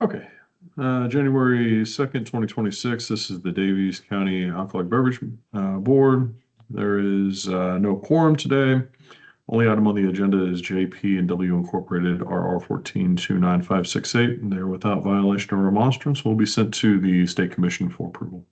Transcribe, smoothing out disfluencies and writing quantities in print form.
Okay, January 2nd, 2026. This is the Davies County Alcoholic Beverage Board. There is no quorum today. Only item on the agenda is JP and W Incorporated RR 1429568. They're without violation or remonstrance, will be sent to the State Commission for approval.